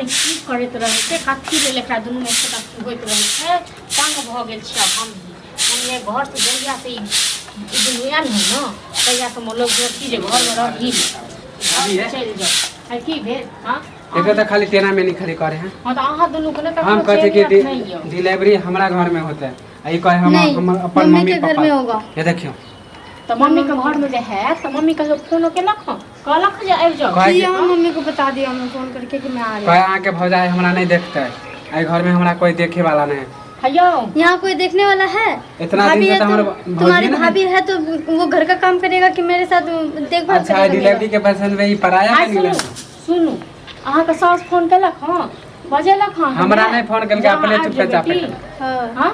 नहीं की करैत रहे से कथी रे लेकरा दुनू में से कथी होइत रहे से तंग भ गेल छी हम ये घर से जइया से दुनू आन है न तइया से हम लोग की जे घर में रही अभी है चल जाओ है की भेल हां एगो तो खाली तेना में नहीं खड़ी करे हैं हां तो आहा दुनू के न हम कहते कि डिलीवरी हमारा घर में होता है आई कहे हम अपन मम्मी के घर में होगा ये देखियो तो मम्मी के घर में जे है तो मम्मी का फोन के लख कहलक जे आबि जाओ कि हम मम्मी को बता दिया हमने फोन करके कि मैं आ रही हूं कहे आके भौजाई हमरा नहीं देखता है आई घर में हमरा कोई देखे वाला नहीं हयो यहाँ कोई देखने वाला है इतना दिन से हमारे तुम्हारी भाभी है तो वो घर का काम करेगा कि मेरे साथ देखभाल अच्छा करेगा डिलीवरी के पसंद में ही पराया है नहीं सुनो अहाँ का सास फोन केलक हां बजेलक हां हमरा नहीं फोन करके अपने चुपचाप चापे हां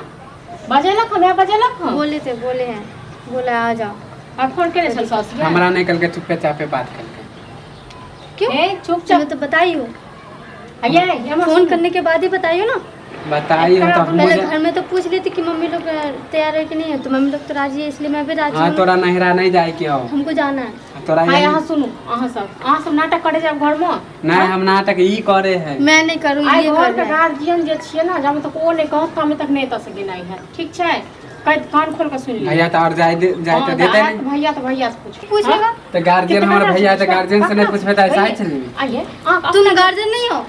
बजेलक हां बजेलक हां बोले हैं बोला आ जाओ और फोन करे चल सास हमरा नहीं करके चुपचाप चापे बात करके क्यों ए चुपचाप तो बताइयो ये फोन करने के बाद ही बताइयो ना बताइए तो हम पहले घर में तो पूछ लेती कि मम्मी लोग तैयार है कि नहीं है तो मम्मी लोग तो राजी है इसलिए मैं भी राजी हूं। हां तोरा नहिरा नहीं जाए के हो हमको जाना है तोरा यहाँ सुनो अहाँ सब नाटक करे जाब घर में नहीं हम नाटक ई करे है मैं नहीं करूँ ये घर के गार्जियन जे छिए ना जब तक ओ नहीं कहत तब तक नहीं त सके नहीं है ठीक छै कान खोल के सुन ले भैया तो और जाए तो देते नहीं भैया से पूछेगा तो गार्जियन हमारे भैया तो गार्जियन से नहीं पूछबे त ऐसा ही चली आइए तुम गार्जियन नहीं हो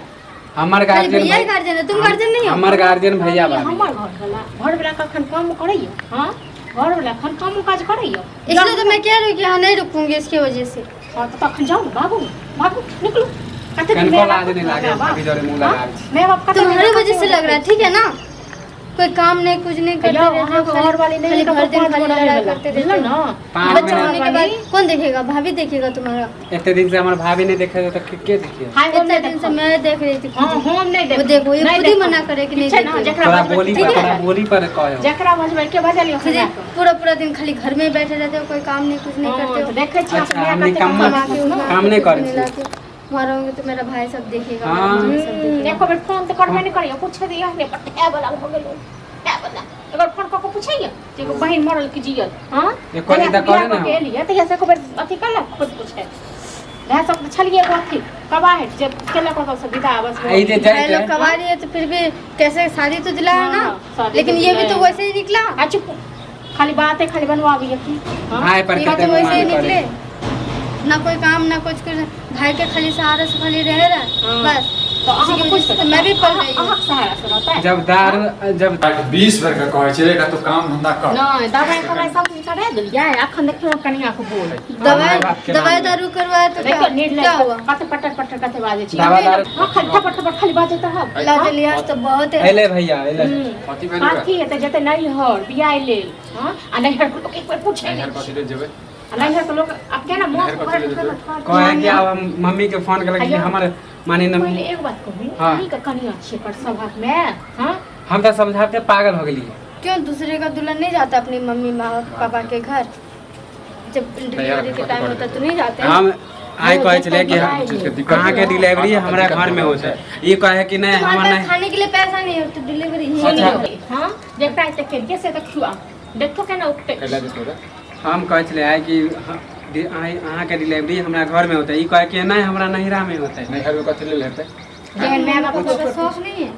हमार गार्जियन भैया गार्जियन है तुम गार्जियन नहीं हो हमार गार्जियन भैया बा हमर घर वाला कखन काम करैयो हां घर वाला खन काम काज करैयो इसलिए तो मैं कह रही हूं कि हां नहीं रुकूंगी इसकी वजह से हां तो तखन जाओ बाबू निकलो कनको लाज नहीं लागे अभी जोरे मुंह लगा मैं बाप का तुम्हारी वजह से लग रहा है ठीक है ना कोई काम नहीं कुछ नहीं करते रहते हो घर वाली नहीं घर दिन खाली लड़ाई करते रहते ना बच्चा होने के बाद कौन देखेगा भाभी देखेगा तुम्हारा इतने दिन से हमारे भाभी नहीं देखे तो के देखिए इतने दिन से मैं देख रही थी हम नहीं वो देखो ये खुद ही मना करे कि नहीं थोड़ा बोली पर कहो जकरा बजबै के बजा लियो पूरा दिन खाली घर में बैठे रहते हो कोई काम नहीं कुछ नहीं करते हो देखे छी अच्छा हमने काम नहीं करे मारोगे तो मेरा भाई सब देखेगा देखो बेट फोन तो करबे नहीं करियो पूछ दिया ने पटे वाला हो गेलो क्या वाला अगर फोन को पूछिए जे बहन मरल की जियल हां ये कोनी त करे ना के लिए तो ऐसे को अथी कर खुद पूछे रह सब छलिए को अथी कबाहट जब केला को सब विदा बस आई दे जाए लोग कबाड़ी है तो फिर भी कैसे शादी तो दिलाया ना लेकिन ये भी तो वैसे ही निकला चुप खाली बातें खाली बनवावी है हां पर तो वैसे ही निकले ना कोई काम ना कुछ भाई के खाली सहारा से खाली रह रहा बस तो अहाँ कुछ तो मैं भी पढ़ रही हूं सहारा से रहता है जब 20 भर का कहै छै तो काम धंधा कर नहीं दवाई सब करे दिलिया अखन देखियो कनिया को बोल दवाई दारू करवाया तो क्या हुआ पट कते बाजे छी दवा खाली पट खाली बाजे त हम लाज लिहाज तो बहुत है एले भैया एले काठी है त जते नहीं हर बियाह ले हां आ नहीं हर को एक बार पूछे हर पासी रे जेबे नहीं हर को लोग अब क्या ना मोह कहे कि अब हम मम्मी के फोन कर कि हमारे माने न पहले एक बात कहूं नहीं का कनिया छे पर सभा में हां हम तो समझा के पागल हो गेली क्यों दूसरे का दुल्हन नहीं जाता अपनी मम्मी माँ पापा के घर जब डिलीवरी के टाइम होता तो नहीं जाते हम आई कहे चले कि कहाँ के डिलीवरी हमारा घर में होता है ये कहे कि नहीं हमारा नहीं खाने के लिए पैसा नहीं है तो डिलीवरी ही नहीं होगी हां देखता है के कैसे देखुआ देखो केना उठते हम कहे चले आए कि अहाँ के डिलीवरी हमारा घर में होता है ये कहे कि नहीं हमारा नहिरा में होता है नहिरा में कथि ले लेते जहन मैं बाप को शौक नहीं है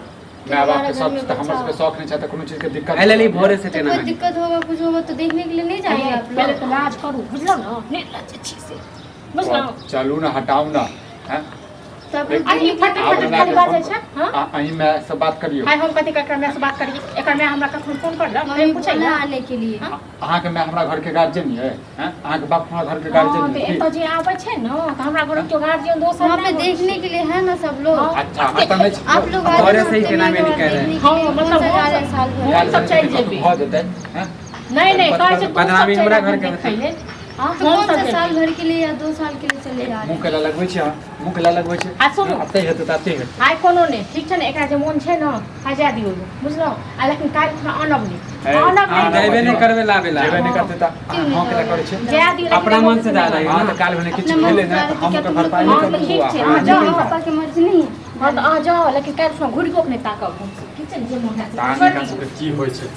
मैं बाप के शौक तो हमर के शौक नहीं चाहता कोनो चीज के दिक्कत एले ली भोरे से टेना कोई दिक्कत होगा कुछ होगा तो देखने के लिए नहीं जाएंगे आप पहले तो लाज करू बुझलो ना नहीं लाज अच्छी से बुझलो चलू ना हटाऊ ना हैं तब आई फटाफट खाली बाजे छ हां अहीं में से बात करियो हाय हम कथि कर में से बात करिए एकर में हमरा कखन फोन कर ला मैं पूछै ना आने के लिए अहाँ के मैं हमरा घर के गार्जियन है हैं अहाँ के बाप हमरा घर के गार्जियन है है तो जे आबै छै न त हमरा घर के गार्जियन दोस्त वहां पे देखने के लिए है ना सब लोग अच्छा आता नहीं आप लोग भोरे से ही टेना में नहीं कह रहे हां मतलब जा रहे साल भर सब चल जेबे हो जते हैं नहीं कहे छै बदनामी हमरा घर के खैले हां तो कौन सा साल भर के लिए या 2 साल के लिए चले जा रहे मुंह केला लगबै छै मुंह केला लगबै छै आ सुन आते हेतै ताते हेतै हाय कोनो ने ठीक छै ने एकरा जे मोन छै न हजा दियो बुझलो आ लेकिन काल थोड़ा अनब हां देबे नहीं करबे लावेला जेबे नहीं करते त हां केला करे छै जा दियो अपना मन से जा रही है हां तो काल भने किछ भेले ना हम के भरपाई नहीं कर ठीक छै हुआ आ जाओ पापा के मर्जी नहीं है हां तो आ जाओ लेकिन काल थोड़ा घुड़ को अपने ताकब ठीक छै जे मोन है ताने का सब की होय छै